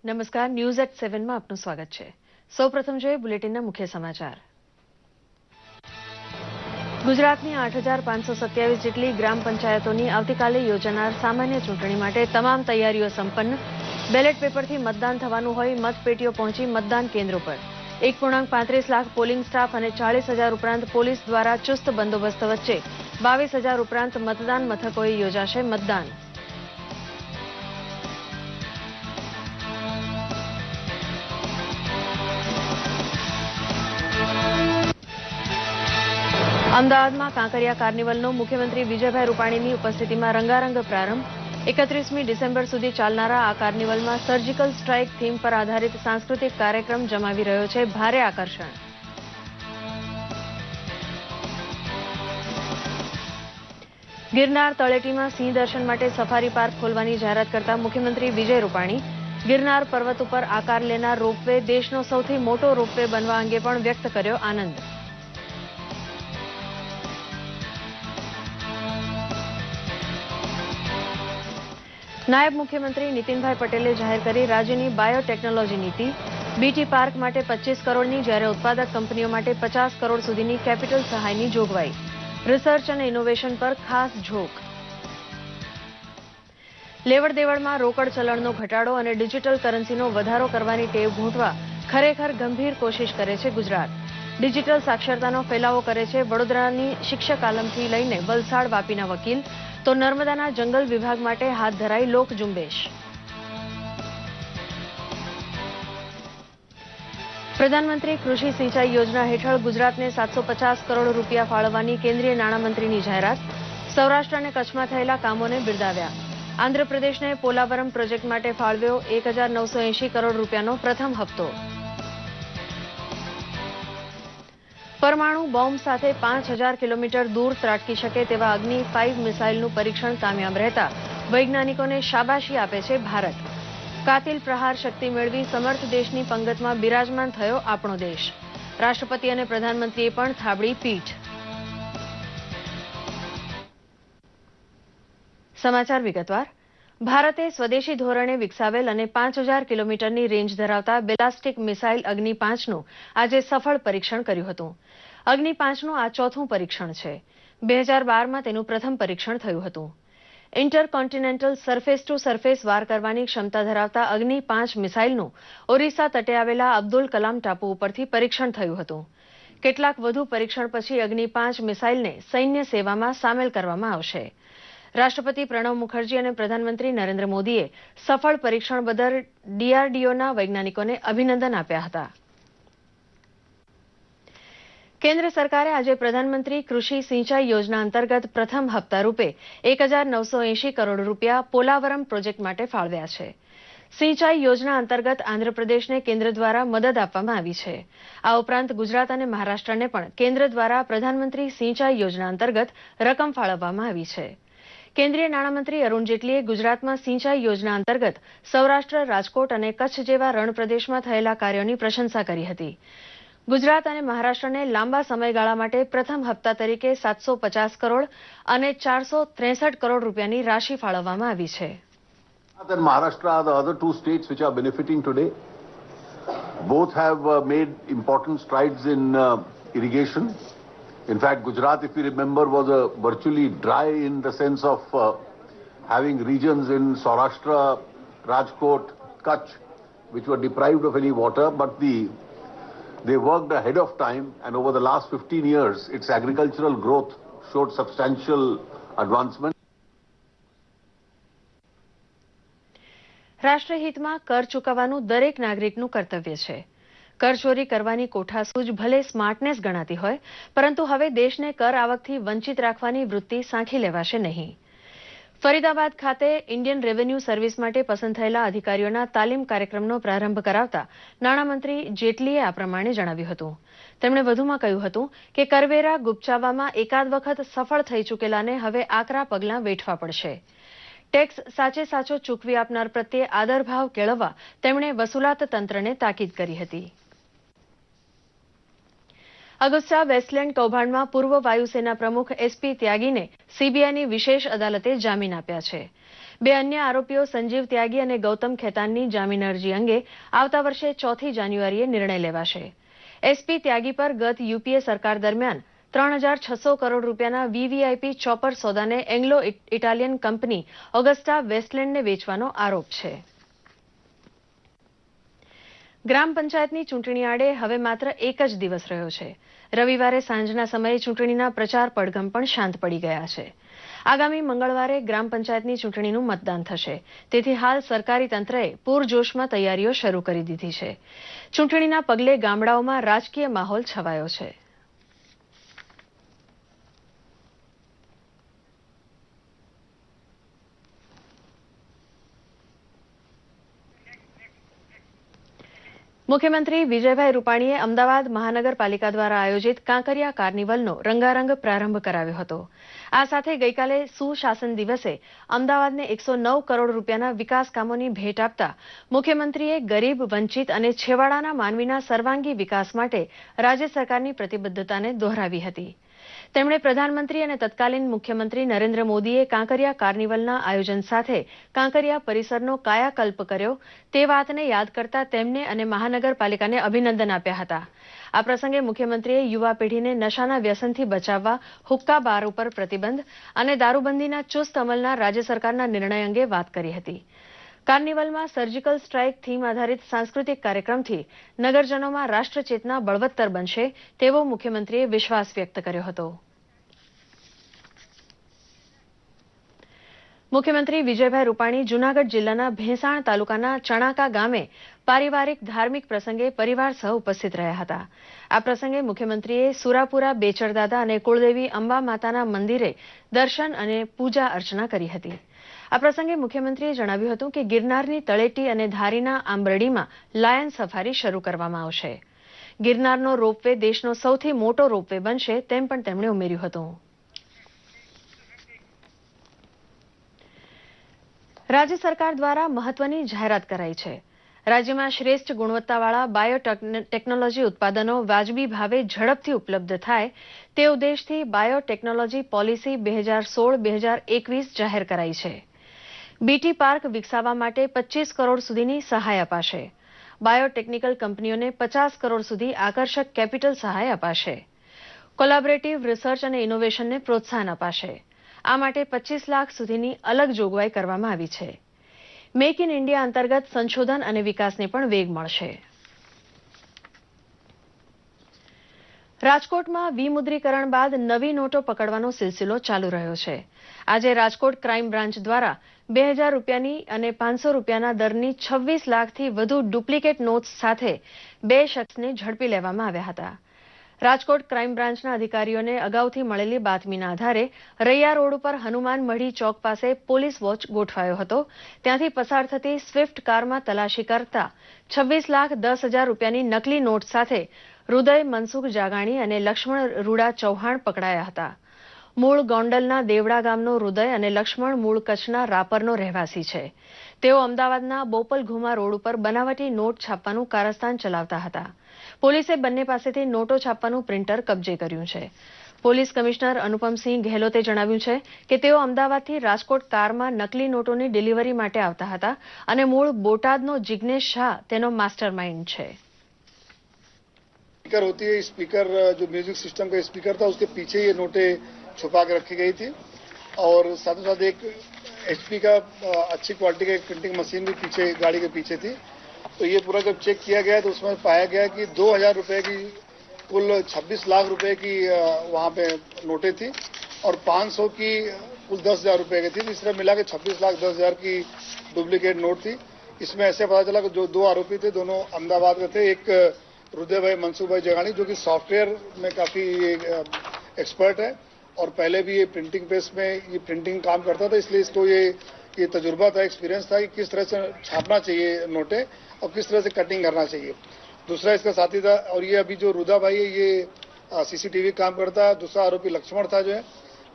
નમસ્કાર, news at 7 માં આપનું સ્વાગત છે. સૌપ્રથમ જોઈએ બુલેટિનના મુખ્ય સમાચાર. ગુજરાતની 8,527 જેટલી ગ્રામ પંચાયતોની આવતીકાલે યોજાનાર સામાન્ય ચૂંટણી માટે તમામ તૈયારીઓ સંપન્ન. બેલેટ પેપરથી મતદાન થવાનું હોય મતપેટીઓ પહોંચી મતદાન કેન્દ્રો પર 1.35 લાખ પોલિંગ સ્ટાફ અને 40,000 ઉપરાંત પોલીસ દ્વારા ચુસ્ત બંદોબસ્ત વચ્ચે 22,000 ઉપરાંત મતદાન મથકોએ યોજાશે મતદાન. અમદાવાદમાં કાંકરિયા કાર્નિવલનો મુખ્યમંત્રી વિજયભાઈ રૂપાણીની ઉપસ્થિતિમાં રંગારંગ પ્રારંભ. 31મી ડિસેમ્બર સુધી ચાલનારા આ કાર્નિવલમાં સર્જિકલ સ્ટ્રાઇક થીમ પર આધારિત સાંસ્કૃતિક કાર્યક્રમ જમાવી રહ્યો છે ભારે આકર્ષણ. ગિરનાર તળેટીમાં સિંહ દર્શન માટે સફારી પાર્ક ખોલવાની જાહેરાત કરતા મુખ્યમંત્રી વિજય રૂપાણી ગિરનાર પર્વત ઉપર આકાર લેનાર રોપવે દેશનો સૌથી મોટો રોપવે બનવા અંગે પણ વ્યક્ત કર્યો આનંદ. નાયબ મુખ્યમંત્રી નીતિનભાઈ પટેલે જાહેર કરી રાજ્યની બાયોટેકનોલોજી નીતિ. બીટી પાર્ક માટે 25 કરોડની જ્યારે ઉત્પાદક કંપનીઓ માટે 50 કરોડ સુધીની કેપિટલ સહાયની જોગવાઈ. રિસર્ચ અને ઇનોવેશન પર ખાસ ઝોક. લેવડ દેવડમાં રોકડ ચલણનો ઘટાડો અને ડિજિટલ કરન્સીનો વધારો કરવાની ટેવ ઘૂંટવા ખરેખર ગંભીર કોશિશ કરે છે ગુજરાત. ડિજિટલ સાક્ષરતાનો ફેલાવો કરે છે વડોદરાની શિક્ષક આલમથી લઈને વલસાડ વાપીના વકીલ. તો નર્મદાના જંગલ વિભાગ માટે હાથ ધરાઈ લોક ઝુંબેશ. પ્રધાનમંત્રી કૃષિ સિંચાઈ યોજના હેઠળ ગુજરાતને 750 કરોડ રૂપિયા ફાળવવાની કેન્દ્રીય નાણામંત્રીની જાહેરાત. સૌરાષ્ટ્ર અને કચ્છમાં થયેલા કામોને બિરદાવ્યા. આંધ્રપ્રદેશને પોલાવરમ પ્રોજેક્ટ માટે ફાળવ્યો 1,980 કરોડ રૂપિયાનો પ્રથમ હપ્તો. પરમાણુ બોમ્બ સાથે 5,000 કિલોમીટર દૂર ત્રાટકી શકે તેવા અગ્નિ 5 મિસાઇલનું પરીક્ષણ કામયાબ રહેતા વૈજ્ઞાનિકોને શાબાશી આપે છે ભારત. કાતિલ પ્રહાર શક્તિ મેળવી સમર્થ દેશની પંગતમાં બિરાજમાન થયો આપણો દેશ. રાષ્ટ્રપતિ અને પ્રધાનમંત્રીએ પણ થાબડી પીઠ. સમાચાર વિગતવાર. ભારતે સ્વદેશી ધોરણે વિકસાવેલ અને 5,000 કિલોમીટરની રેન્જ ધરાવતા બેલાસ્ટિક મિસાઇલ અગ્નિ 5નું આજે સફળ પરીક્ષણ કર્યું હતું. અગ્નિ 5નું આ ચોથું પરીક્ષણ છે. 2012માં તેનું પ્રથમ પરીક્ષણ થયું હતું. ઇન્ટરકોન્ટિનેન્ટલ સરફેસ ટુ સરફેસ વાર કરવાની ક્ષમતા ધરાવતા અગ્નિ 5 મિસાઇલનું ઓરિસ્સા તટે આવેલા અબ્દુલ કલામ ટાપુ ઉપરથી પરીક્ષણ થયું હતું. કેટલાક વધુ પરીક્ષણ પછી અગ્નિ 5 મિસાઇલને સૈન્ય સેવામાં સામેલ કરવામાં આવશે. રાષ્ટ્રપતિ પ્રણવ મુખર્જી અને પ્રધાનમંત્રી નરેન્દ્ર મોદીએ સફળ પરીક્ષણ બદલ ડીઆરડીઓના વૈજ્ઞાનિકોને અભિનંદન આપ્યા હતા. કેન્દ્ર સરકારે આજે પ્રધાનમંત્રી કૃષિ સિંચાઈ યોજના અંતર્ગત પ્રથમ હપ્તા રૂપે 1,980 કરોડ રૂપિયા પોલાવરમ પ્રોજેક્ટ માટે ફાળવ્યા છે. સિંચાઈ યોજના અંતર્ગત આંધ્રપ્રદેશને કેન્દ્ર દ્વારા મદદ આપવામાં આવી છે. આ ઉપરાંત ગુજરાત અને મહારાષ્ટ્રને પણ કેન્દ્ર દ્વારા પ્રધાનમંત્રી સિંચાઈ યોજના અંતર્ગત રકમ ફાળવવામાં આવી છે. કેન્દ્રીય નાણામંત્રી અરુણ જેટલીએ ગુજરાતમાં સિંચાઈ યોજના અંતર્ગત સૌરાષ્ટ્ર, રાજકોટ અને કચ્છ જેવા રણ પ્રદેશમાં થયેલા કાર્યોની પ્રશંસા કરી હતી. ગુજરાત અને મહારાષ્ટ્રને લાંબા સમયગાળા માટે પ્રથમ હપ્તા તરીકે 750 કરોડ અને 463 કરોડ રૂપિયાની રાશિ ફાળવવામાં આવી છે. Maharashtra are the other two states which are benefiting today. Both have made important strides in irrigation. In fact, Gujarat, if you remember, was virtually dry in the sense of having regions in Saurashtra, Rajkot, Kutch, which were deprived of any water, but they worked ahead of time, and over the last 15 years, its agricultural growth showed substantial advancement. રાષ્ટ્રહિતમાં કર ચૂકવવાનું દરેક નાગરિકનું કર્તવ્ય છે. કરચોરી કરવાની કોઠાસૂઝ ભલે smartness ગણાતી હોય, પરંતુ હવે દેશને કર આવકથી વંચિત રાખવાની વૃત્તિ સાંખી લેવાશે નહીં. ફરીદાબાદ ખાતે ઇન્ડિયન રેવન્યુ સર્વિસ માટે પસંદ થયેલા અધિકારીઓના તાલીમ કાર્યક્રમનો પ્રારંભ કરાવતા નાણામંત્રી જેટલીએ આ પ્રમાણે જણાવ્યું હતું. તેમણે વધુમાં કહ્યું હતું કે કરવેરા ગુપચાવવામાં એકાદ વખત સફળ થઈ ચૂકેલાને હવે આકરા પગલાં વેઠવા પડશે. ટેક્સ સાચે સાચો ચૂકવી આપનાર પ્રત્યે આદરભાવ કેળવવા તેમણે વસૂલાત તંત્રને તાકીદ કરી હતી. અગુસ્ટા વેસ્ટલેન્ડ કૌભાંડમાં પૂર્વ વાયુસેના પ્રમુખ એસપી ત્યાગીને સીબીઆઈની વિશેષ અદાલતે જામીન આપ્યા છે. બે અન્ય આરોપીઓ સંજીવ ત્યાગી અને ગૌતમ ખેતાનની જામીન અરજી અંગે આવતા વર્ષે 4 જાન્યુઆરીએ નિર્ણય લેવાશે. એસપી ત્યાગી પર ગત યુપીએ સરકાર દરમિયાન 3,600 કરોડ રૂપિયાના વીવીઆઈપી ચોપર સોદાને એંગ્લો ઇટાલિયન કંપની ઓગસ્ટા વેસ્ટલેન્ડને વેચવાનો આરોપ છે. ગ્રામ પંચાયતની ચૂંટણી આડે હવે માત્ર એક જ દિવસ રહ્યો છે. રવિવારે સાંજના સમયે ચૂંટણીના પ્રચાર પડઘમ પણ શાંત પડી ગયા છે. આગામી મંગળવારે ગ્રામ પંચાયતની ચૂંટણીનું મતદાન થશે. તેથી હાલ સરકારી તંત્રએ પૂરજોશમાં તૈયારીઓ શરૂ કરી દીધી છે. ચૂંટણીના પગલે ગામડાઓમાં રાજકીય માહોલ છવાયો છે. મુખ્યમંત્રી વિજયભાઈ રૂપાણીએ અમદાવાદ મહાનગરપાલિકા દ્વારા આયોજિત કાંકરિયા કાર્નિવલનો રંગારંગ પ્રારંભ કરાવ્યો હતો. આ સાથે ગઈકાલે સુશાસન દિવસે અમદાવાદને 109 કરોડ રૂપિયાના વિકાસ કામોની ભેટ આપતા મુખ્યમંત્રીએ ગરીબ, વંચિત અને છેવાડાના માનવીના સર્વાંગી વિકાસ માટે રાજ્ય સરકારની પ્રતિબદ્ધતાને દોહરાવી હતી. તેમણે પ્રધાનમંત્રી અને તત્કાલીન મુખ્યમંત્રી નરેન્દ્ર મોદીએ કાંકરિયા કાર્નિવલના આયોજન સાથે કાંકરિયા પરિસરનો કાયાકલ્પ કર્યો તે વાતને યાદ કરતા તેમને અને મહાનગરપાલિકાને અભિનંદન આપ્યા હતા. આ પ્રસંગે મુખ્યમંત્રીએ યુવા પેઢીને નશાના વ્યસનથી બચાવવા હુક્કા બાર ઉપર પ્રતિબંધ અને દારૂબંધીના ચુસ્ત અમલના રાજ્ય સરકારના નિર્ણય અંગે વાત કરી હતી. કાર્નિવલમાં સર્જિકલ સ્ટ્રાઇક થીમ આધારિત સાંસ્કૃતિક કાર્યક્રમથી નગરજનોમાં રાષ્ટ્રચેતના બળવત્તર બનશે તેવો મુખ્યમંત્રીએ વિશ્વાસ વ્યક્ત કર્યો હતો. મુખ્યમંત્રી વિજયભાઈ રૂપાણી જૂનાગઢ જિલ્લાના ભેંસાણ તાલુકાના ચણાકા ગામે પારિવારિક ધાર્મિક પ્રસંગે પરિવાર સહ ઉપસ્થિત રહ્યા હતા. આ પ્રસંગે મુખ્યમંત્રીએ સુરાપુરા બેચરદાદા અને કુળદેવી અંબા માતાના મંદિરે દર્શન અને પૂજા અર્ચના કરી હતી. આ પ્રસંગે મુખ્યમંત્રીએ જણાવ્યું હતું કે ગિરનારની તળેટી અને ધારીના આંબરડીમાં લાયન સફારી શરૂ કરવામાં આવશે. ગિરનારનો રોપવે દેશનો સૌથી મોટો રોપવે બનશે તેમ પણ તેમણે ઉમેર્યું હતું. રાજ્ય સરકાર દ્વારા મહત્વની જાહેરાત કરાઈ છે. રાજ્યમાં શ્રેષ્ઠ ગુણવત્તાવાળા બાયોટેકનોલોજી ઉત્પાદનો વાજબી ભાવે ઝડપથી ઉપલબ્ધ થાય તે ઉદ્દેશથી બાયોટેકનોલોજી પોલિસી 2016-2021 જાહેર કરાઈ છે. બીટી પાર્ક વિકસાવવા માટે 25 કરોડ સુધીની સહાય અપાશે. બાયોટેકનિકલ કંપનીઓને 50 કરોડ સુધી આકર્ષક કેપિટલ સહાય અપાશે. કોલેબોરેટિવ રિસર્ચ અને ઇનોવેશનને પ્રોત્સાહન અપાશે. આ માટે 25 લાખ સુધીની અલગ જોગવાઈ કરવામાં આવી છે. મેક ઇન ઇન્ડિયા અંતર્ગત સંશોધન અને વિકાસને પણ વેગ મળશે. રાજકોટમાં વિમુદ્રીકરણ બાદ નવી નોટો પકડવાનો સિલસિલો ચાલુ રહ્યો છે. આજે રાજકોટ ક્રાઇમ બ્રાન્ચ દ્વારા 2000 રૂપિયાની અને 500 રૂપિયાના દરની 26 લાખથી વધુ ડુપ્લિકેટ નોટ્સ સાથે 2 શખ્સને ઝડપી લેવામાં આવ્યા હતા. રાજકોટ ક્રાઇમ બ્રાન્ચના અધિકારીઓને અગાઉથી મળેલી બાતમીના આધારે રૈયા રોડ ઉપર હનુમાન મઢી ચોક પાસે પોલીસ વોચ ગોઠવાયો હતો. ત્યાંથી પસાર થતી સ્વિફ્ટ કારમાં તલાશી કરતા 26,10,000 રૂપિયાની નકલી નોટ સાથે હૃદય મનસુખ જાગાણી અને લક્ષ્મણ રૂડા ચૌહાણ પકડાયા હતા. મૂળ ગોંડલના દેવડા ગામનો હૃદય અને લક્ષ્મણ મૂળ કચ્છના રાપરનો રહેવાસી છે. તેઓ અમદાવાદના બોપલ ઘુમા રોડ ઉપર બનાવટી નોટ છાપવાનું કારસ્તાન ચલાવતા હતા. પોલીસે બંને પાસેથી નોટો છાપવાનું પ્રિન્ટર કબજે કર્યું છે. પોલીસ કમિશનર અનુપમસિંહ ગહેલોતે જણાવ્યું છે કે તેઓ અમદાવાદથી રાજકોટ કારમાં નકલી નોટોની ડિલિવરી માટે આવતા હતા અને મૂળ બોટાદનો જિગ્નેશ શાહ તેનો માસ્ટર માઇન્ડ છે. स्पीकर होती है, स्पीकर जो म्यूजिक सिस्टम का स्पीकर था उसके पीछे ये नोटें छुपा के रखी गई थी और साथ ही साथ एक एचपी का अच्छी क्वालिटी का एक प्रिंटिंग मशीन भी पीछे गाड़ी के पीछे थी. तो ये पूरा जब चेक किया गया तो उसमें पाया गया कि 2000 रुपए की कुल 26 लाख रुपए की वहाँ पे नोटें थी और 500 की कुल 10,000 रुपए की थी. इस तरह मिला के 26,10,000 की डुप्लीकेट नोट थी. इसमें ऐसे पता चला कि जो 2 आरोपी थे दोनों अहमदाबाद के थे. एक हृदय भाई मनसुख भाई जगानी जो कि सॉफ्टवेयर में काफी एक्सपर्ट है और पहले भी ये प्रिंटिंग प्रेस में ये प्रिंटिंग काम करता था, इसलिए इसको ये तजुर्बा था, एक्सपीरियंस था कि किस तरह से छापना चाहिए नोटें और किस तरह से कटिंग करना चाहिए. दूसरा इसका साथी था और ये अभी जो रुदा भाई है ये सीसीटीवी काम करता है. दूसरा आरोपी लक्ष्मण था जो है,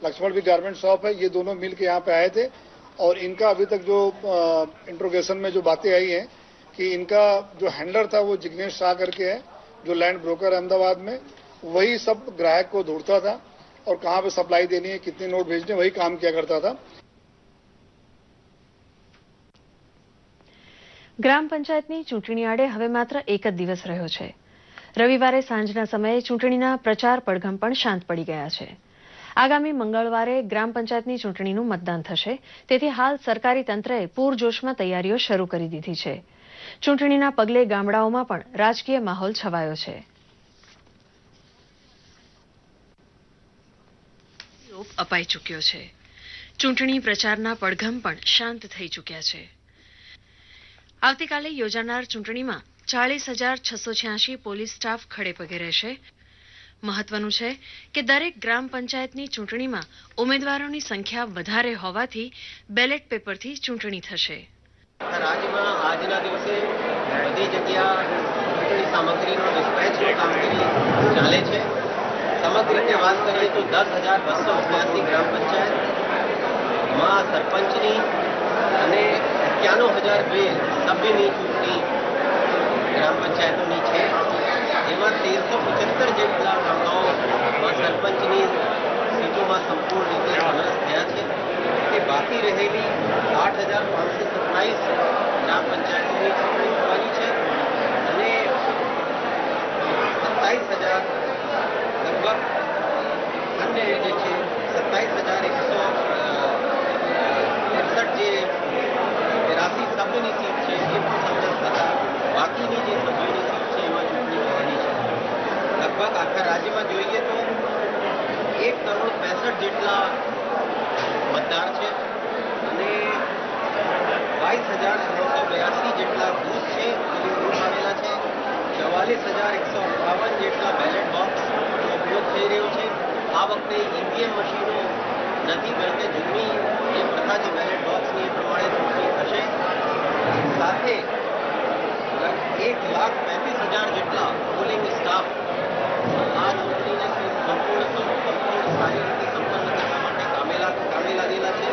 लक्ष्मण भी गारमेंट शॉप है. ये दोनों मिल के यहाँ पे आए थे और इनका अभी तक जो इंट्रोगेशन में जो बातें आई हैं कि इनका जो हैंडलर था वो जिग्नेश शाह करके है जो लैंड ब्रोकर है अहमदाबाद में वही सब ग्राहक को ढूंढता था और कहाँ पे सप्लाई देनी है, कितने नोट भेजने, वही काम किया करता था। ગ્રામ પંચાયતની ચૂંટણી આડે હવે માત્ર એક જ દિવસ રહ્યો છે. રવિવારે સાંજના સમયે ચૂંટણીના પ્રચાર પડઘમ પણ શાંત પડી ગયા છે. આગામી મંગળવારે ગ્રામ પંચાયતની ચૂંટણીનું મતદાન થશે, તેથી હાલ સરકારી તંત્રએ પૂરજોશમાં તૈયારીઓ શરૂ કરી દીધી છે. ચૂંટણીના પગલે ગામડાઓમાં પણ રાજકીય માહોલ છવાયો છે. અપાઈ ચૂક્યો છે. ચૂંટણી પ્રચારના પડઘમ પણ શાંત થઈ ચૂક્યા છે. આવતીકાલે યોજાનાર ચૂંટણીમાં 40,686 પોલીસ સ્ટાફ ખડે પગે રહેશે. મહત્વનું છે કે દરેક ગ્રામ પંચાયતની ચૂંટણીમાં ઉમેદવારોની સંખ્યા વધારે હોવાથી બેલેટ પેપરથી ચૂંટણી થશે. રાજ્યમાં આજના દિવસે બધી જગ્યા ચૂંટણી સામગ્રીનો ડિસ્પેચની કામગીરી ચાલે છે. સમગ્ર રીતે વાત કરીએ તો 10,282 ગ્રામ પંચાયતમાં સરપંચની અને 91,002 સભ્યની ચૂંટણી ગ્રામ પંચાયતોની છે. જેમાં 1375 જેટલા ગામડાઓમાં સરપંચની સીટોમાં સંપૂર્ણ રીતે સમરસ થયા છે. તે બાકી રહેલી 8,527 ગ્રામ પંચાયતોની ચૂંટણી થવાની છે અને 27,000 લગભગ અન્ય જે છે 27,163 જે 83 સભ્યોની સીટ છે એ પણ સમરસ થતા બાકીની જે સભ્યોની સીટ છે એમાં ચૂંટણી થવાની છે. લગભગ આખા રાજ્યમાં જોઈએ તો 1,65,00,000 જેટલા મતદાર છે અને 22,382 જેટલા બૂથ છે બૂથ આવેલા છે. 44,158 જેટલા બેલેટ બોક્સનો ઉપયોગ થઈ રહ્યો છે. આ વખતે ઈવીએમ મશીનો નથી, બલકે જૂની જે પ્રથા છે બેલેટ બોક્સની એ પ્રમાણે ચૂંટણી થશે. સાથે 1,35,000 જેટલા પોલિંગ સ્ટાફ આ ચૂંટણીને સંપૂર્ણ સારી રીતે સંપન્ન કરવા માટે કામે લાગેલા છે.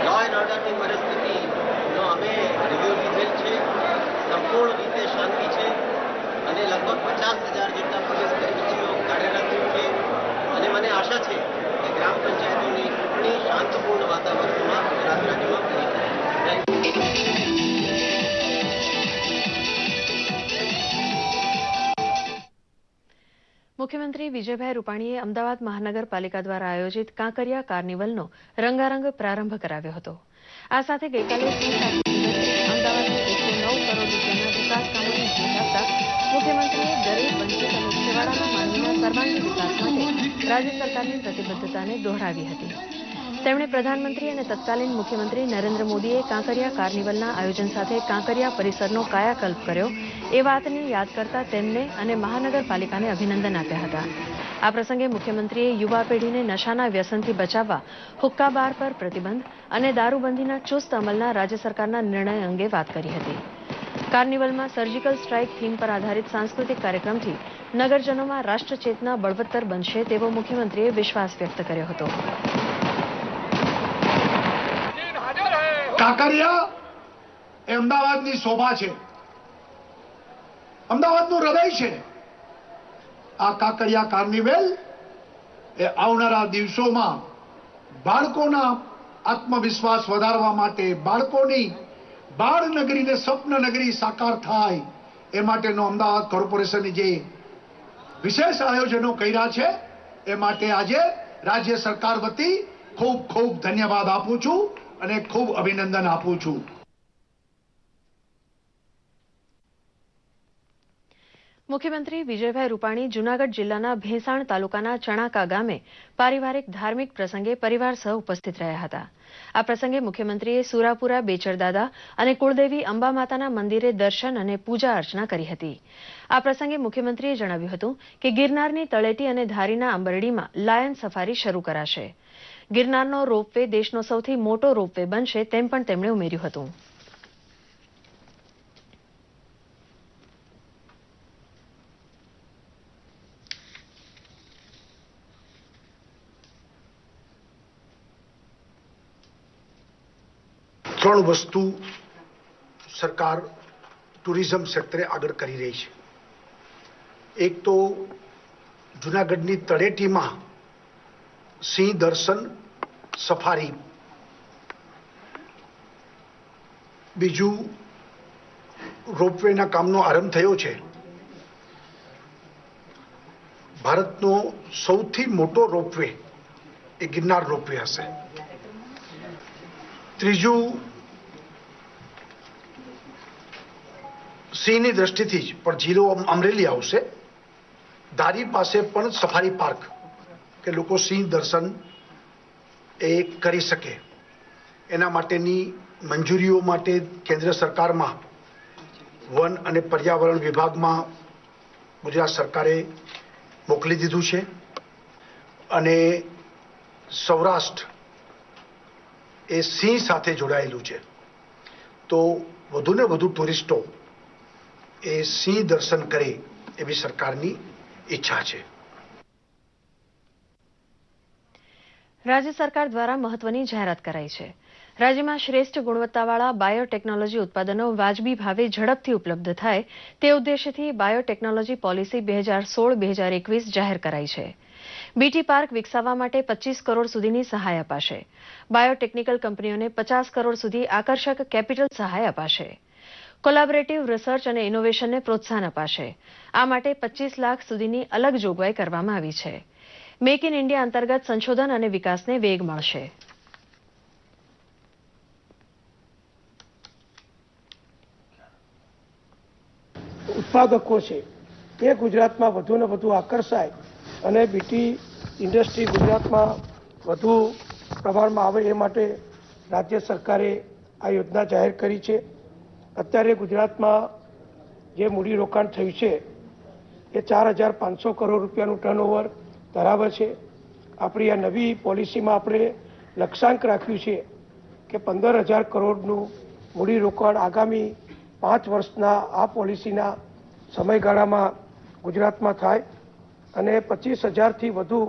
લો એન્ડ ઓર્ડરની પરિસ્થિતિનો અમે રિવ્યુ લીધેલ છે. સંપૂર્ણ રીતે શાંતિ છે અને લગભગ 50,000 જેટલા પોલીસ કર્મચારીઓ કાર્યરત છે અને મને આશા છે કે ગ્રામ પંચાયતોની ચૂંટણી શાંતિપૂર્ણ વાતાવરણમાં ગુજરાત રાજ્યમાં પૂરી થશે. મુખ્યમંત્રી વિજયભાઈ રૂપાણીએ અમદાવાદ મહાનગરપાલિકા દ્વારા આયોજિત કાંકરિયા કાર્નિવલનો રંગારંગ પ્રારંભ કરાવ્યો હતો. આ સાથે ગઈકાલે અમદાવાદને 109 કરોડ રૂપિયાના વિકાસ કામોની ભેટ આપતા મુખ્યમંત્રીએ ગરીબ, વંચિત અને છેવાડાના માનવીના સર્વાંગી વિકાસ માટે રાજ્ય સરકારની પ્રતિબદ્ધતાને દોહરાવી હતી. તેમણે પ્રધાનમંત્રી અને તત્કાલીન મુખ્યમંત્રી નરેન્દ્ર મોદીએ કાંકરિયા કાર્નિવલના આયોજન સાથે કાંકરિયા પરિસરનો કાયાકલ્પ કર્યો એ વાતને યાદ કરતા તેમને અને મહાનગરપાલિકાને અભિનંદન આપ્યા હતા. આ પ્રસંગે મુખ્યમંત્રીએ યુવા પેઢીને નશાના વ્યસનથી બચાવવા હુક્કા બાર પર પ્રતિબંધ અને દારૂબંધીના ચુસ્ત અમલના રાજ્ય સરકારના નિર્ણય અંગે વાત કરી હતી. કાર્નિવલમાં સર્જિકલ સ્ટ્રાઇક થીમ પર આધારિત સાંસ્કૃતિક કાર્યક્રમથી નગરજનોમાં રાષ્ટ્રચેતના બળવત્તર બનશે તેવો મુખ્યમંત્રીએ વિશ્વાસ વ્યક્ત કર્યો હતો. કાંકરિયા એ અમદાવાદની શોભા છે, અમદાવાદનું હૃદય છે. આ કાંકરિયા કાર્નિવેલ એ આવનારા દિવસોમાં બાળકોના આત્મવિશ્વાસ વધારવા માટે, બાળકોની બાળ નગરીને સ્વપ્ન નગરી સાકાર થાય એ માટેનો અમદાવાદ કોર્પોરેશનની જે વિશેષ આયોજનો કર્યા છે એ માટે આજે રાજ્ય સરકાર વતી ખૂબ ખૂબ ધન્યવાદ આપું છું અને ખૂબ અભિનંદન આપું છું. મુખ્યમંત્રી વિજયભાઈ રૂપાણી જૂનાગઢ જિલ્લાના ભેંસાણ તાલુકાના ચણાકા ગામે પારિવારિક ધાર્મિક પ્રસંગે પરિવાર સહ ઉપસ્થિત રહ્યા હતા. આ પ્રસંગે મુખ્યમંત્રીએ સુરાપુરા બેચરદાદા અને કુળદેવી અંબા માતાના મંદિરે દર્શન અને પૂજા અર્ચના કરી હતી. આ પ્રસંગે મુખ્યમંત્રીએ જણાવ્યું હતું કે ગિરનારની તળેટી અને ધારીના આંબરડીમાં લાયન સફારી શરૂ કરાશે. ગિરનારનો રોપવે દેશનો સૌથી મોટો રોપવે બનશે તેમ પણ તેમણે ઉમેર્યું હતું. ત્રણ વસ્તુ સરકાર ટુરિઝમ સેક્ટરે આગળ કરી રહી છે. એક તો જૂનાગઢની તળેટીમાં સિંહ દર્શન સફારી, બીજું રોપવેના કામનો આરંભ થયો છે. ભારતનો સૌથી મોટો રોપવે એ ગિરનાર રોપવે હશે. ત્રીજું, સિંહની દ્રષ્ટિથી જ પણ જિલ્લો અમરેલી આવશે. ધારી પાસે પણ સફારી પાર્ક કે લોકો સિંહ દર્શન એ કરી શકે એના માટેની મંજૂરીઓ માટે કેન્દ્ર સરકારમાં વન અને પર્યાવરણ વિભાગમાં ગુજરાત સરકારે મોકલી દીધું છે. અને સૌરાષ્ટ્ર એ સિંહ સાથે જોડાયેલું છે, તો વધુને વધુ ટુરિસ્ટો એ સિંહ દર્શન કરે એવી સરકારની ઈચ્છા છે. રાજ્ય સરકાર દ્વારા મહત્વની જાહેરાત કરાઈ છે. રાજ્યમાં શ્રેષ્ઠ ગુણવત્તાવાળા બાયોટેકનોલોજી ઉત્પાદનો વાજબી ભાવે ઝડપથી ઉપલબ્ધ થાય તે ઉદ્દેશ્યથી બાયોટેકનોલોજી પોલિસી 2016-2021 જાહેર કરાઈ છે. બીટી પાર્ક વિકસાવવા માટે 25 કરોડ સુધીની સહાય અપાશે. બાયોટેકનિકલ કંપનીઓને 50 કરોડ સુધી આકર્ષક કેપિટલ સહાય અપાશે. કોલેબોરેટિવ રિસર્ચ અને ઇનોવેશનને પ્રોત્સાહન અપાશે. આ માટે 25 લાખ સુધીની અલગ જોગવાઈ કરવામાં આવી છે. મેક ઇન ઇન્ડિયા અંતર્ગત સંશોધન અને વિકાસને વેગ મળશે. ઉત્પાદકો છે એ ગુજરાતમાં વધુ ને વધુ આકર્ષાય અને બીટી ઇન્ડસ્ટ્રી ગુજરાતમાં વધુ પ્રમાણમાં આવે એ માટે રાજ્ય સરકારે આ યોજના જાહેર કરી છે. અત્યારે ગુજરાતમાં જે મૂડીરોકાણ થયું છે એ 4,500 કરોડ રૂપિયાનું ટર્નઓવર ધરાવે છે. આપણી આ નવી પોલિસીમાં આપણે લક્ષ્યાંક રાખ્યું છે કે 15,000 કરોડનું મૂડીરોકાણ આગામી 5 વર્ષના આ પોલિસીના સમયગાળામાં ગુજરાતમાં થાય અને 25,000થી વધુ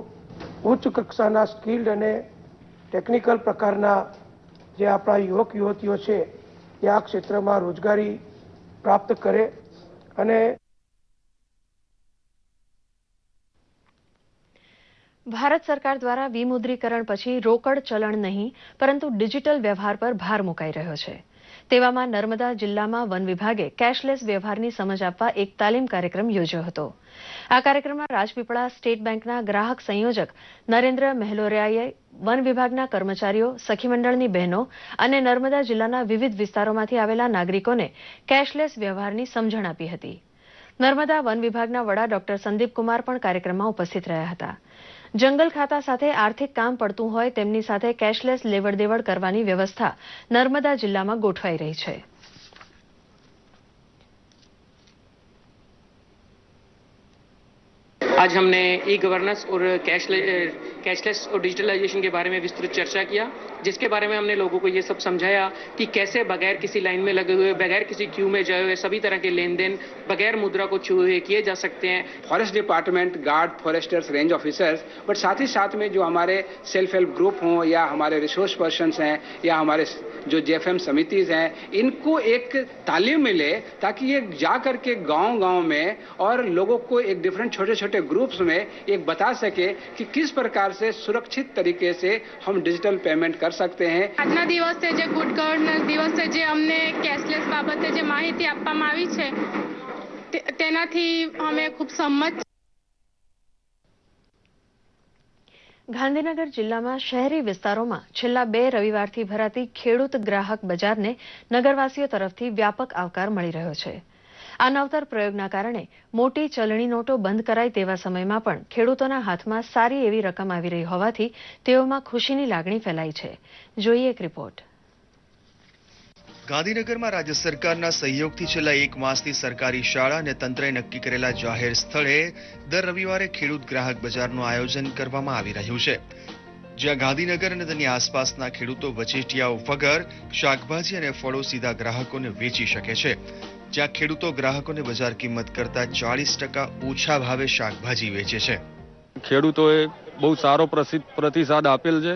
ઉચ્ચ કક્ષાના સ્કિલ્ડ અને ટેકનિકલ પ્રકારના જે આપણા યુવક યુવતીઓ છે એ આ ક્ષેત્રમાં રોજગારી પ્રાપ્ત કરે. અને ભારત સરકાર દ્વારા વિમુદ્રીકરણ પછી રોકડ ચલણ નહીં પરંતુ ડિજિટલ વ્યવહાર પર ભાર મુકાઈ રહ્યો છે. તેવામાં નર્મદા જિલ્લામાં વન વિભાગે કેશલેસ વ્યવહારની સમજ આપવા એક તાલીમ કાર્યક્રમ યોજ્યો હતો. આ કાર્યક્રમમાં રાજપીપળા સ્ટેટ બેંકના ગ્રાહક સંયોજક નરેન્દ્ર મહેલોરિયાએ વન વિભાગના કર્મચારીઓ, સખી મંડળની બહેનો અને નર્મદા જિલ્લાના વિવિધ વિસ્તારોમાંથી આવેલા નાગરિકોને કેશલેસ વ્યવહારની સમજણ આપી હતી. નર્મદા વન વિભાગના વડા ડોક્ટર સંદીપ કુમાર પણ કાર્યક્રમમાં ઉપસ્થિત રહ્યા હતા. જંગલ ખાતા સાથે આર્થિક કામ પડતું હોય તેમની સાથે કેશલેસ લેવડ દેવડ કરવાની વ્યવસ્થા નર્મદા જિલ્લામાં ગોઠવાઈ રહી છે. आज हमने ई गवर्नेंस और कैशलेस और डिजिटलाइजेशन के बारे में विस्तृत चर्चा किया, जिसके बारे में हमने लोगों को ये सब समझाया कि कैसे बगैर किसी लाइन में लगे हुए, बगैर किसी क्यू में जाए हुए सभी तरह के लेन देन बगैर मुद्रा को छुए हुए किए जा सकते हैं. Forest department, guard, Forester's, range officers, but साथ ही साथ में जो हमारे सेल्फ हेल्प ग्रुप हों या हमारे रिसोर्स पर्सन्स हैं या हमारे जो जेएफएम समितिज हैं, इनको एक तालीम मिले ताकि ये जा करके गांव-गांव में और लोगों को एक डिफरेंट छोटे-छोटे ग्रुप्स में एक बता सके कि किस प्रकार से सुरक्षित तरीके से हम डिजिटल पेमेंट कर सकते हैं. આજના દિવસે જે ગુડ ગવર્નન્સ દિવસે જે અમને કેશલેસ બાબતે જે માહિતી આપવામાં આવી છે તેનાથી અમે ખૂબ સંમત. ગાંધીનગર જિલ્લામાં શહેરી વિસ્તારોમાં છેલ્લા 2 રવિવારથી ભરાતી ખેડૂત ગ્રાહક બજારને નગરવાસીઓ તરફથી વ્યાપક આવકાર મળી રહ્યો છે. આ નવતર પ્રયોગના કારણે મોટી ચલણી નોટો બંધ કરાય તેવા સમયમાં પણ ખેડૂતોના હાથમાં સારી એવી રકમ આવી રહી હોવાથી તેઓમાં ખુશીની લાગણી ફેલાઈ છે. જોઈએ એક રિપોર્ટ. ગાંધીનગરમાં રાજ્ય સરકારના સહયોગથી છેલ્લા 1 માસથી સરકારી શાળા અને તંત્રએ નક્કી કરેલા જાહેર સ્થળે દર રવિવારે ખેડૂત ગ્રાહક બજારનું આયોજન કરવામાં આવી રહ્યું છે, જ્યાં ગાંધીનગર અને તેની આસપાસના ખેડૂતો વચેટિયાઓ વગર શાકભાજી અને ફળો સીધા ગ્રાહકોને વેચી શકે છે. જ્યાં ખેડૂતો ગ્રાહકોને બજાર કિંમત કરતા 40% ઓછા ભાવે શાકભાજી વેચે છે. ખેડૂતોએ બહુ સારો પ્રતિસાદ આપેલ છે.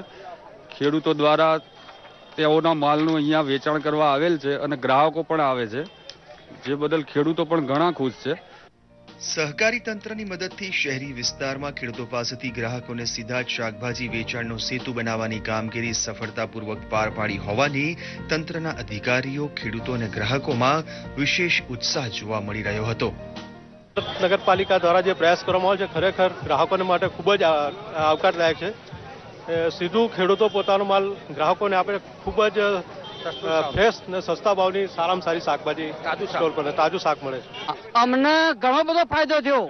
ખેડૂતો દ્વારા તેઓના માલનું અહીંયા વેચાણ કરવા આવેલ છે અને ગ્રાહકો પણ આવે છે, જે બદલ ખેડૂતો પણ ઘણા ખુશ છે. સહકારી તંત્રની મદદથી શહેરી વિસ્તારમાં ખેડૂતો પાસેથી ગ્રાહકોને સીધા જ શાકભાજી વેચાણનો સેતુ બનાવવાની કામગીરી સફળતાપૂર્વક પાર પાડી હોવાની તંત્રના અધિકારીઓ, ખેડૂતો અને ગ્રાહકોમાં વિશેષ ઉત્સાહ જોવા મળી રહ્યો હતો. નગરપાલિકા દ્વારા જે પ્રયાસ કરવામાં આવે છે ખરેખર ગ્રાહકોને માટે ખૂબ જ આવકારદાયક છે. સીધું ખેડૂતો પોતાનો માલ ગ્રાહકોને આપે, ખૂબ જ ફ્રેશ ને સસ્તા ભાવની સારામાં સારી શાકભાજી તાજું શાક મળે છે. અમને ઘણો બધો ફાયદો થયો.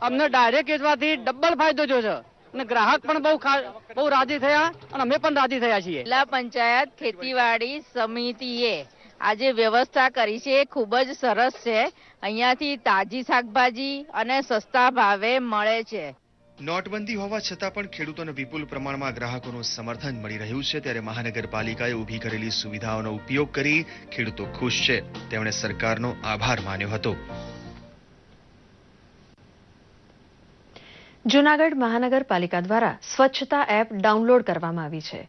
અમને ડાયરેક્ટ વેચવાથી ડબલ ફાયદો થયો છે અને ગ્રાહક પણ બહુ રાજી થયા અને અમે પણ રાજી થયા છીએ. જિલ્લા પંચાયત ખેતીવાડી સમિતિએ આજે વ્યવસ્થા કરી છે એ ખૂબ જ સરસ છે. અહીંયાથી તાજી શાકભાજી અને સસ્તા ભાવે મળે છે. નોટબંધી હોવા છતાં પણ ખેડૂતોને વિપુલ પ્રમાણમાં ગ્રાહકોનું સમર્થન મળી રહ્યું છે. ત્યારે મહાનગરપાલિકાએ ઊભી કરેલી સુવિધાઓનો ઉપયોગ કરી ખેડૂતો ખુશ છે. તેમણે સરકારનો આભાર માન્યો હતો. જૂનાગઢ મહાનગરપાલિકા દ્વારા સ્વચ્છતા એપ ડાઉનલોડ કરવામાં આવી છે.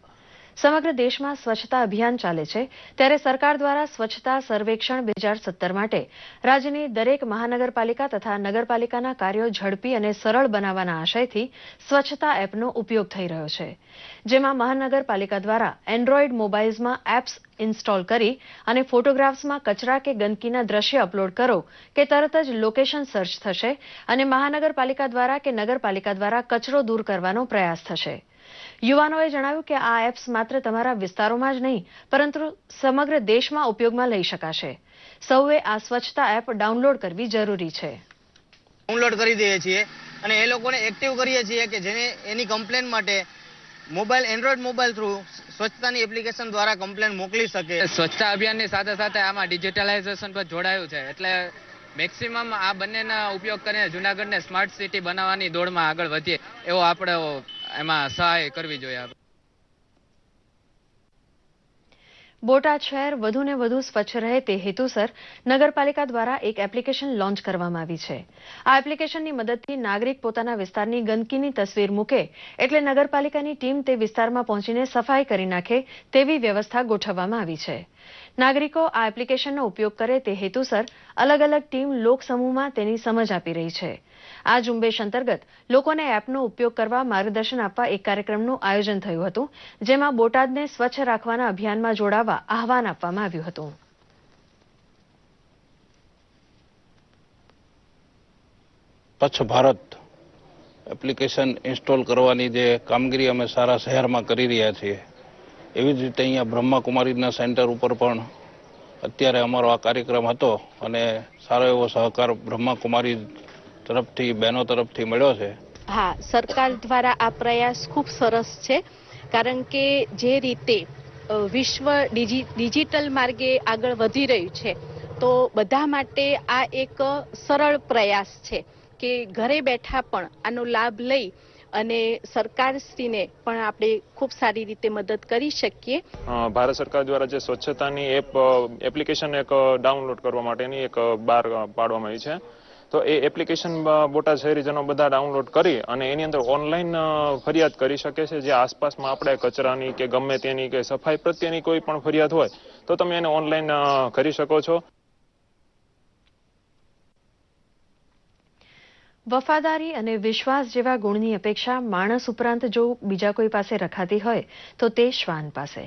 સમગ્ર દેશમાં સ્વચ્છતા અભિયાન ચાલે છે, ત્યારે સરકાર દ્વારા સ્વચ્છતા સર્વેક્ષણ 2017 માટે રાજ્યની દરેક મહાનગરપાલિકા તથા નગરપાલિકાના કાર્યો ઝડપી અને સરળ બનાવવાના આશયથી સ્વચ્છતા એપનો ઉપયોગ થઈ રહ્યો છે. જેમાં મહાનગરપાલિકા દ્વારા એન્ડ્રોઇડ મોબાઇલ્સમાં એપ્સ ઇન્સ્ટોલ કરી અને ફોટોગ્રાફ્સમાં કચરા કે ગંદકીના દ્રશ્ય અપલોડ કરો કે તરત જ લોકેશન સર્ચ થશે અને મહાનગરપાલિકા દ્વારા કે નગરપાલિકા દ્વારા કચરો દૂર કરવાનો પ્રયાસ થશે. યુવાનોએ જણાવ્યું કે આ એપ્સ માત્ર તમારા વિસ્તારોમાં જ નહીં પરંતુ સમગ્ર દેશમાં ઉપયોગમાં લઈ શકાશે. સૌએ આ સ્વચ્છતા એપ ડાઉનલોડ કરવી જરૂરી છે. ડાઉનલોડ કરી દઈએ છીએ અને એ લોકોને એક્ટિવ કરીએ છીએ કે જેને એની કમ્પ્લેન માટે એન્ડ્રોઇડ મોબાઈલ થ્રુ સ્વચ્છતાની એપ્લિકેશન દ્વારા કમ્પ્લેન મોકલી શકે. સ્વચ્છતા અભિયાનની સાથે સાથે આમાં ડિજિટલાઇઝેશન પર જોડાયું છે, એટલે મેક્સિમમ આ બંનેના ઉપયોગ કરીને જૂનાગઢને સ્માર્ટ સિટી બનાવવાની દોડમાં આગળ વધીએ એવો આપણે એમાં સહાય કરવી જોઈએ. બોટાદ શહેર વધુને વધુ સ્વચ્છ રહે તે હેતુસર નગરપાલિકા દ્વારા એક એપ્લિકેશન લોન્ચ કરવામાં આવી છે. આ એપ્લિકેશનની મદદથી નાગરિક પોતાના વિસ્તારની ગંદકીની તસવીર મૂકે એટલે નગરપાલિકાની ટીમ તે વિસ્તારમાં પહોંચીને સફાઈ કરી નાખે તેવી વ્યવસ્થા ગોઠવવામાં આવી છે. નાગરિકો આ એપ્લિકેશનનો ઉપયોગ કરે તે હેતુસર અલગ અલગ ટીમ લોકસમૂહમાં તેની સમજ આપી રહી છે. આ ઝુંબેશ અંતર્ગત લોકોને એપનો ઉપયોગ કરવા માર્ગદર્શન આપવા એક કાર્યક્રમનું આયોજન થયું હતું, જેમાં બોટાદને સ્વચ્છ રાખવાના અભિયાનમાં જોડાવા આહવાન આપવામાં આવ્યું હતું. સ્વચ્છ ભારત એપ્લિકેશન ઇન્સ્ટોલ કરવાની જે કામગીરી અમે સારા શહેરમાં કરી રહ્યા છીએ, એવી જ રીતે અહીંયા બ્રહ્માકુમારીના સેન્ટર ઉપર પણ અત્યારે અમારો આ કાર્યક્રમ હતો અને સારો એવો સહકાર બ્રહ્માકુમારી તરફથી બહેનો તરફથી મળ્યો છે. હા, સરકાર દ્વારા આ પ્રયાસ ખૂબ સરસ છે, કારણ કે જે રીતે વિશ્વ ડિજિટલ માર્ગે આગળ વધી રહ્યું છે તો બધા માટે આ એક સરળ પ્રયાસ છે કે ઘરે બેઠા પણ આનો લાભ લઈ અને સરકારશ્રીને પણ આપણે ખૂબ સારી રીતે મદદ કરી શકીએ. ભારત સરકાર દ્વારા જે સ્વચ્છતાની એપ્લિકેશન એક ડાઉનલોડ કરવા માટેની એક બહાર પાડવામાં આવી છે, તો એ એપ્લિકેશન બોટાદ શહેરીજનો બધા ડાઉનલોડ કરી અને એની અંદર ઓનલાઈન ફરિયાદ કરી શકે છે. જે આસપાસમાં આપણે કચરાની કે ગમે તેની કે સફાઈ પ્રત્યેની કોઈ પણ ફરિયાદ હોય તો તમે એને ઓનલાઈન કરી શકો છો. વફાદારી અને વિશ્વાસ જેવા ગુણની અપેક્ષા માણસ ઉપરાંત જો બીજા કોઈ પાસે રખાતી હોય તો તે શ્વાન પાસે.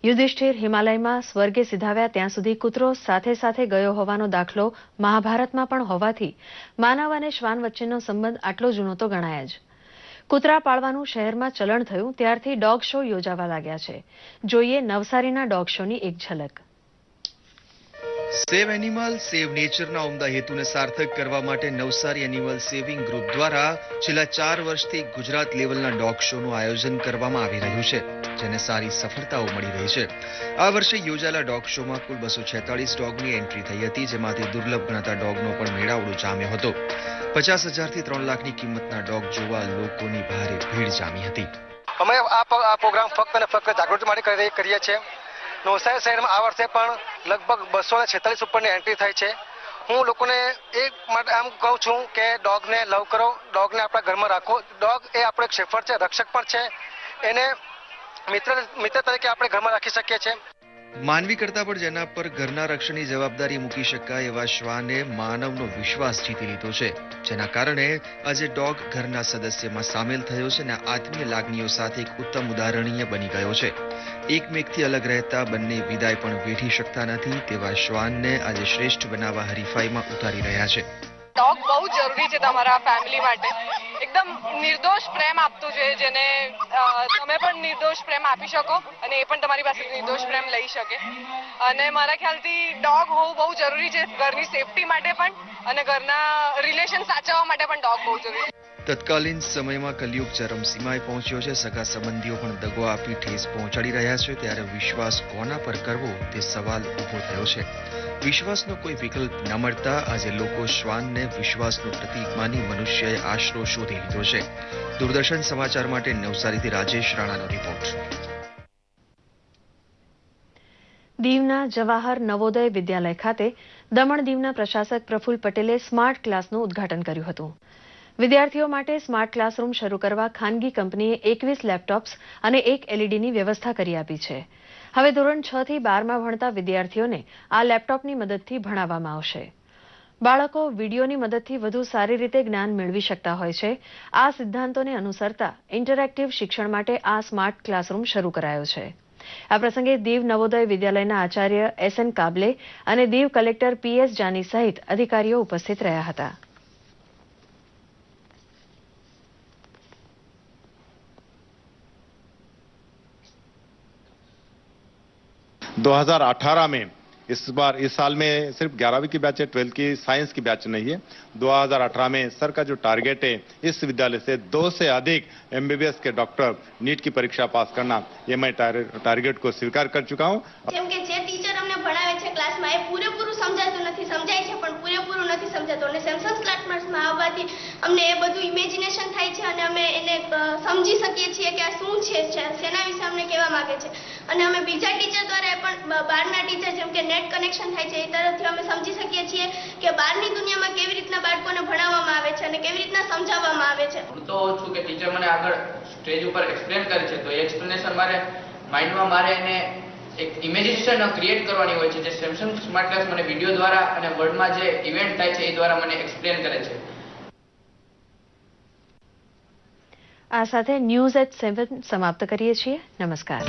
યુધિષ્ઠિર હિમાલયમાં સ્વર્ગે સિધાવ્યા ત્યાં સુધી કૂતરો સાથે સાથે ગયો હોવાનો દાખલો મહાભારતમાં પણ હોવાથી માનવ અને શ્વાન વચ્ચેનો સંબંધ આટલો જૂનો તો ગણાય જ. કૂતરા પાળવાનું શહેરમાં ચલણ થયું ત્યારથી ડોગ શો યોજાવા લાગ્યા છે. જોઈએ નવસારીના ડોગ શોની એક ઝલક. સેવ એનિમલ સેવ નેચરના ઉમદા હેતુને સાર્થક કરવા માટે નવસારી એનિમલ સેવિંગ ગ્રુપ દ્વારા છેલ્લા 4 વર્ષથી ગુજરાત લેવલના ડોગ શોનું આયોજન કરવામાં આવી રહ્યું છે, જેને સારી સફળતાઓ મળી રહી છે. આ વર્ષે યોજાયેલા ડોગ શોમાં કુલ 246 ડોગની એન્ટ્રી થઈ હતી, જેમાંથી દુર્લભ ગણાતા ડોગનો પણ મેળાવડો જામ્યો હતો. 50,000 થી 3 લાખની કિંમતના ડોગ જોવા લોકોની ભારે ભીડ જામી હતી. અમે આ પ્રોગ્રામ ફક્ત અને ફક્ત જાગૃતિ માટે કરીએ છીએ. નવસારી શહેરમાં આ વર્ષે પણ લગભગ 246 ઉપરની એન્ટ્રી થઈ છે. હું લોકોને એક માટે આમ કહું છું કે ડોગને લવ કરો, ડોગને આપણા ઘરમાં રાખો. ડોગ એ આપણો એક શેફર્ડ છે, રક્ષક પણ છે. એને મિત્ર તરીકે આપણે ઘરમાં રાખી શકીએ છીએ. માનવી કરતા પણ જેના પર ઘરના રક્ષણની જવાબદારી મૂકી શકાય એવા શ્વાને માનવનો વિશ્વાસ જીતી લીધો છે, જેના કારણે આજે ડોગ ઘરના સદસ્યમાં સામેલ થયો છે અને આત્મીય લાગણીઓ સાથે એક ઉત્તમ ઉદાહરણીય બની ગયો છે. એકમેકથી અલગ રહેતા બંને વિદાય પણ વેઠી શકતા નથી તેવા શ્વાનને આજે શ્રેષ્ઠ બનાવવા હરીફાઈમાં ઉતારી રહ્યા છે. ડોગ બહુ જરૂરી છે તમારા ફેમિલી માટે. એકદમ નિર્દોષ પ્રેમ આપતું છે, જેને તમે પણ નિર્દોષ પ્રેમ આપી શકો અને એ પણ તમારી પાસે નિર્દોષ પ્રેમ લઈ શકે. અને મારા ખ્યાલથી ડોગ હોવું બહુ જરૂરી છે, ઘરની સેફટી માટે પણ અને ઘરના રિલેશન સાચવવા માટે પણ ડોગ બહુ જરૂરી છે. તત્કાલીન સમયમાં કલયુગ ચરમસીમાએ પહોંચ્યો છે. સગા સંબંધીઓ પણ દગો આપી ઠેસ પહોંચાડી રહ્યા છે, ત્યારે વિશ્વાસ કોના પર કરવો તે સવાલ ઊભો થયો છે. વિશ્વાસનો કોઈ વિકલ્પ ન મળતા આજે લોકો શ્વાનને વિશ્વાસનું પ્રતીક માની મનુષ્યએ આશરો શોધી લીધો છે. દૂરદર્શન સમાચાર માટે નવસારીથી રાજેશ રાણાનો રિપોર્ટ. દીવના જવાહર નવોદય વિદ્યાલય ખાતે દમણ દીવના પ્રશાસક પ્રફુલ્લ પટેલે સ્માર્ટ ક્લાસનું ઉદ્ઘાટન કર્યું હતું. વિદ્યાર્થીઓ માટે સ્માર્ટ ક્લાસરૂમ શરૂ કરવા ખાનગી કંપનીએ 21 લેપટોપ્સ અને 1 એલઈડીની વ્યવસ્થા કરી આપી છે. હવે ધોરણ 6 થી 12માં ભણતા વિદ્યાર્થીઓને આ લેપટોપની મદદથી ભણાવવામાં આવશે. બાળકો વિડીયોની મદદથી વધુ સારી રીતે જ્ઞાન મેળવી શકતા હોય છે. આ સિદ્ધાંતોને અનુસરતા ઇન્ટરેક્ટિવ શિક્ષણ માટે આ સ્માર્ટ ક્લાસરૂમ શરૂ કરાયો છે. આ પ્રસંગે દીવ નવોદય વિદ્યાલયના આચાર્ય SN કાબલે અને દીવ કલેક્ટર PS જાની સહિત અધિકારીઓ ઉપસ્થિત રહ્યા હતા. 2018 में इस साल में सिर्फ 11वीं की बैच है, 12th की साइंस की बैच नहीं है. 2018 में सर का जो टारगेट है इस विद्यालय से 2 से अधिक MBBS के डॉक्टर नीट की परीक्षा पास करना, ये मैं टारगेट को स्वीकार कर चुका हूँ. જેમ કે જે ટીચર અમને ભણાવે છે ક્લાસમાં એ પૂરેપૂરું સમજાતું નથી, સમજાય છે પણ પૂરેપૂરું નથી સમજાતું. અને સેમસંગ ક્લાસમાં આવવાથી અમને એ બધું ઇમેજિનેશન થાય છે અને અમે એને સમજી શકીએ છીએ કે આ શું છે, શેના વિશે અમને કહેવા માંગે છે. અને અમે બીજા ટીચર દ્વારા પણ બહારના ટીચર જેમ કે નેટ કનેક્શન થાય છે એ તરફથી અમે સમજી શકીએ છીએ કે બહારની દુનિયામાં કેવી રીતના બાળકોને ભણાવવામાં આવે છે અને કેવી રીતના સમજાવવામાં આવે છે. હું તો છું કે ટીચર મને આગળ સ્ટેજ ઉપર એક્સપ્લેન કરે છે તો એ એક્સપ્લેનેશન મારે માઇન્ડમાં મારે એને એક ઇમેજિનેશન ક્રિએટ કરવાની હોય છે, જે સેમસંગ સ્માર્ટ ક્લાસ મને વિડીયો દ્વારા અને વર્ડમાં જે ઇવેન્ટ થાય છે એ દ્વારા મને એક્સપ્લેન કરે છે. આ સાથે ન્યૂઝ એટ 7 સમાપ્ત કરીએ છીએ. નમસ્કાર.